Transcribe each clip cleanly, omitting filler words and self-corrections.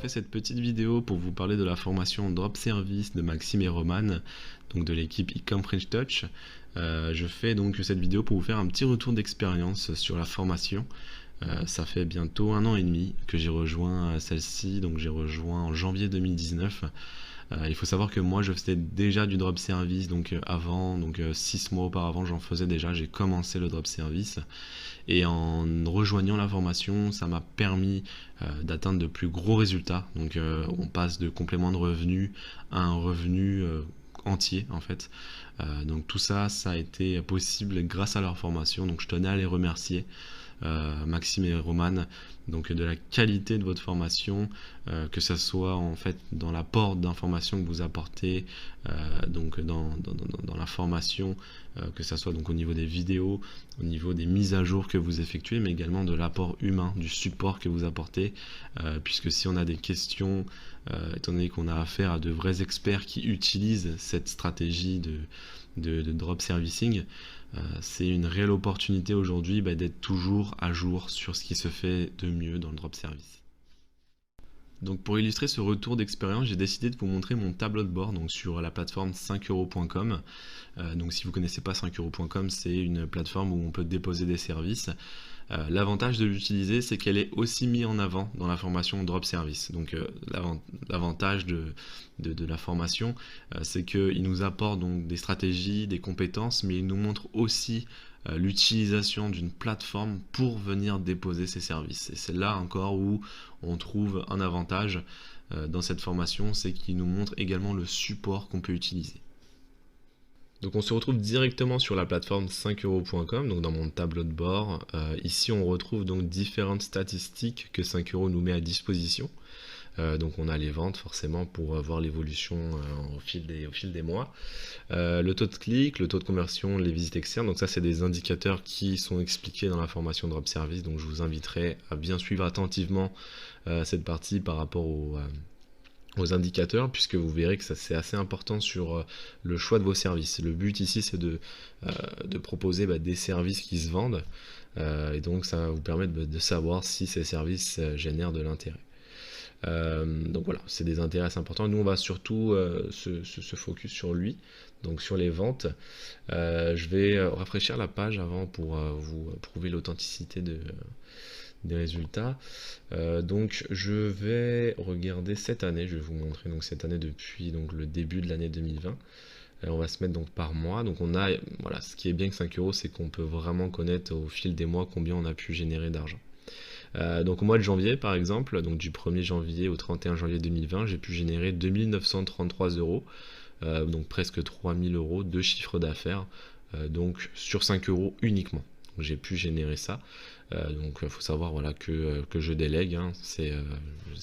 fait cette petite vidéo pour vous parler de la formation Drop Service de Maxime et Roman, donc de l'équipe e-com French Touch. Je fais donc cette vidéo pour vous faire un petit retour d'expérience sur la formation. Ça fait bientôt 1 an et demi que j'ai rejoint celle-ci, donc j'ai rejoint en janvier 2019. Il faut savoir que moi je faisais déjà du drop service donc avant, 6 mois auparavant j'en faisais déjà, j'ai commencé le drop service et en rejoignant la formation ça m'a permis d'atteindre de plus gros résultats. Donc on passe de complément de revenu à un revenu entier en fait. Donc tout ça a été possible grâce à leur formation, donc je tenais à les remercier. Maxime et Roman, donc de la qualité de votre formation, que ce soit en fait dans l'apport d'informations que vous apportez, donc dans la formation, que ce soit donc au niveau des vidéos, au niveau des mises à jour que vous effectuez, mais également de l'apport humain, du support que vous apportez, puisque si on a des questions, étant donné qu'on a affaire à de vrais experts qui utilisent cette stratégie de drop servicing, c'est une réelle opportunité aujourd'hui d'être toujours à jour sur ce qui se fait de mieux dans le drop service. Donc pour illustrer ce retour d'expérience, j'ai décidé de vous montrer mon tableau de bord donc sur la plateforme 5euros.com. Donc si vous ne connaissez pas 5euros.com, c'est une plateforme où on peut déposer des services. L'avantage de l'utiliser, c'est qu'elle est aussi mise en avant dans la formation Drop Service. Donc l'avantage de la formation, c'est qu'il nous apporte donc des stratégies, des compétences, mais il nous montre aussi l'utilisation d'une plateforme pour venir déposer ces services. Et c'est là encore où on trouve un avantage dans cette formation, c'est qu'il nous montre également le support qu'on peut utiliser. Donc on se retrouve directement sur la plateforme 5euros.com, donc dans mon tableau de bord. Ici on retrouve donc différentes statistiques que 5 euros nous met à disposition. Donc on a les ventes forcément pour voir l'évolution au fil des mois. Le taux de clic, le taux de conversion, les visites externes, donc ça c'est des indicateurs qui sont expliqués dans la formation Drop Service, donc je vous inviterai à bien suivre attentivement cette partie par rapport aux indicateurs, puisque vous verrez que ça c'est assez important sur le choix de vos services. Le but ici c'est de proposer des services qui se vendent, et donc ça va vous permettre de savoir si ces services génèrent de l'intérêt. Donc voilà, c'est des intérêts assez importants. Nous on va surtout se focus sur lui, donc sur les ventes. Je vais rafraîchir la page avant pour vous prouver l'authenticité des résultats. Donc je vais regarder cette année, je vais vous montrer donc cette année depuis donc le début de l'année 2020. On va se mettre donc par mois. Donc on a, voilà, ce qui est bien avec 5 euros, c'est qu'on peut vraiment connaître au fil des mois combien on a pu générer d'argent. Donc au mois de janvier par exemple, donc du 1er janvier au 31 janvier 2020, j'ai pu générer 2933 euros, donc presque 3000 euros de chiffre d'affaires, donc sur 5 euros uniquement. J'ai pu générer ça. Donc il faut savoir voilà, que je délègue, hein, c'est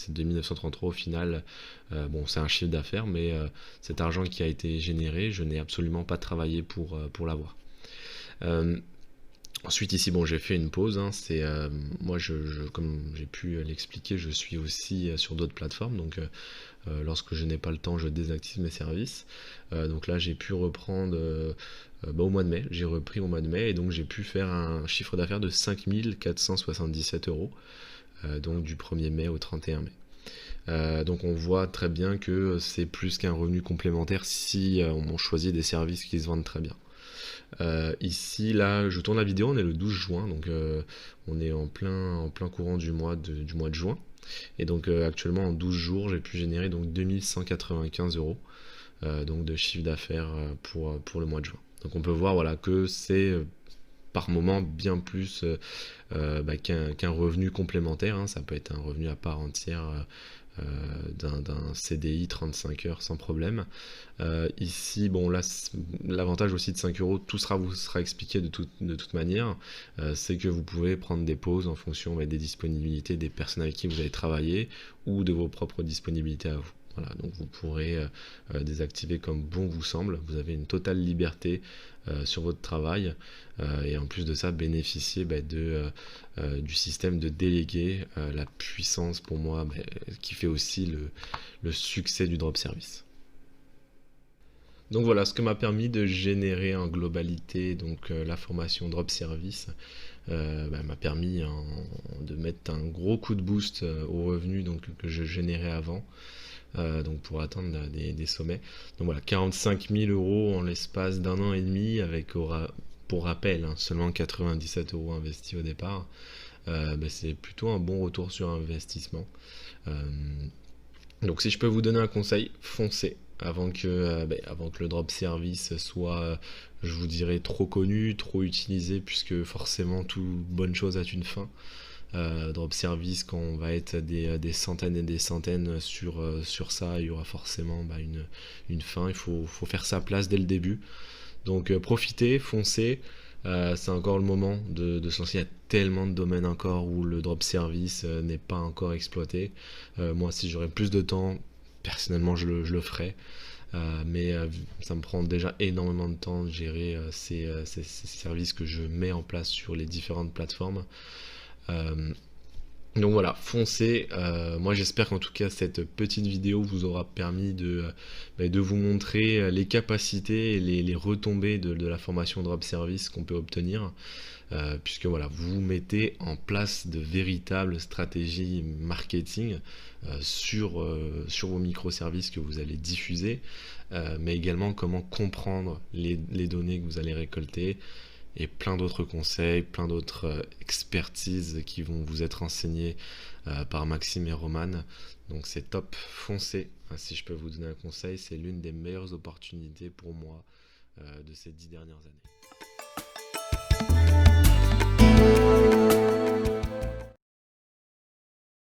2933 au final. Bon, c'est un chiffre d'affaires, mais cet argent qui a été généré, je n'ai absolument pas travaillé pour l'avoir. Ensuite ici bon j'ai fait une pause, hein, c'est moi comme j'ai pu l'expliquer, je suis aussi sur d'autres plateformes, donc lorsque je n'ai pas le temps je désactive mes services. Donc là j'ai pu reprendre au mois de mai, j'ai repris au mois de mai et donc j'ai pu faire un chiffre d'affaires de 5477 euros, donc du 1er mai au 31 mai. Donc on voit très bien que c'est plus qu'un revenu complémentaire si on choisit des services qui se vendent très bien. Ici là je tourne la vidéo, on est le 12 juin, donc on est en plein courant du mois de juin, et donc actuellement en 12 jours j'ai pu générer donc 2195 euros donc de chiffre d'affaires pour le mois de juin. Donc on peut voir voilà que c'est par moment bien plus qu'un revenu complémentaire, hein. Ça peut être un revenu à part entière d'un CDI 35 heures sans problème. Ici bon là l'avantage aussi de 5 euros, tout vous sera expliqué de toute manière, c'est que vous pouvez prendre des pauses en fonction des disponibilités des personnes avec qui vous allez travailler ou de vos propres disponibilités à vous. Voilà, donc vous pourrez désactiver comme bon vous semble, vous avez une totale liberté sur votre travail, et en plus de ça bénéficier du système de déléguer, la puissance pour moi qui fait aussi le succès du drop service. Donc voilà ce que m'a permis de générer en globalité donc la formation Drop Service. m'a permis de mettre un gros coup de boost aux revenus donc, que je générais avant. Donc pour atteindre des sommets. Donc voilà, 45 000 euros en l'espace d'un an et demi, avec pour rappel seulement 97 euros investis au départ. C'est plutôt un bon retour sur investissement. Donc si je peux vous donner un conseil, foncez avant que le drop service soit, je vous dirais, trop connu, trop utilisé, puisque forcément toute bonne chose a une fin. Drop service, quand on va être des centaines et des centaines sur ça, il y aura forcément une fin. Il faut faire sa place dès le début. Donc profitez, foncez. C'est encore le moment de se lancer. Il y a tellement de domaines encore où le drop service n'est pas encore exploité. Moi, si j'aurais plus de temps, personnellement, je le ferais. Mais ça me prend déjà énormément de temps de gérer ces services que je mets en place sur les différentes plateformes. Donc voilà, foncez. Moi j'espère qu'en tout cas cette petite vidéo vous aura permis de vous montrer les capacités et les retombées de la formation Drop Service qu'on peut obtenir. Puisque voilà, vous mettez en place de véritables stratégies marketing sur vos microservices que vous allez diffuser, mais également comment comprendre les données que vous allez récolter, et plein d'autres conseils, plein d'autres expertises qui vont vous être enseignées par Maxime et Roman. Donc c'est top, foncez. Si je peux vous donner un conseil, c'est l'une des meilleures opportunités pour moi de ces 10 dernières années.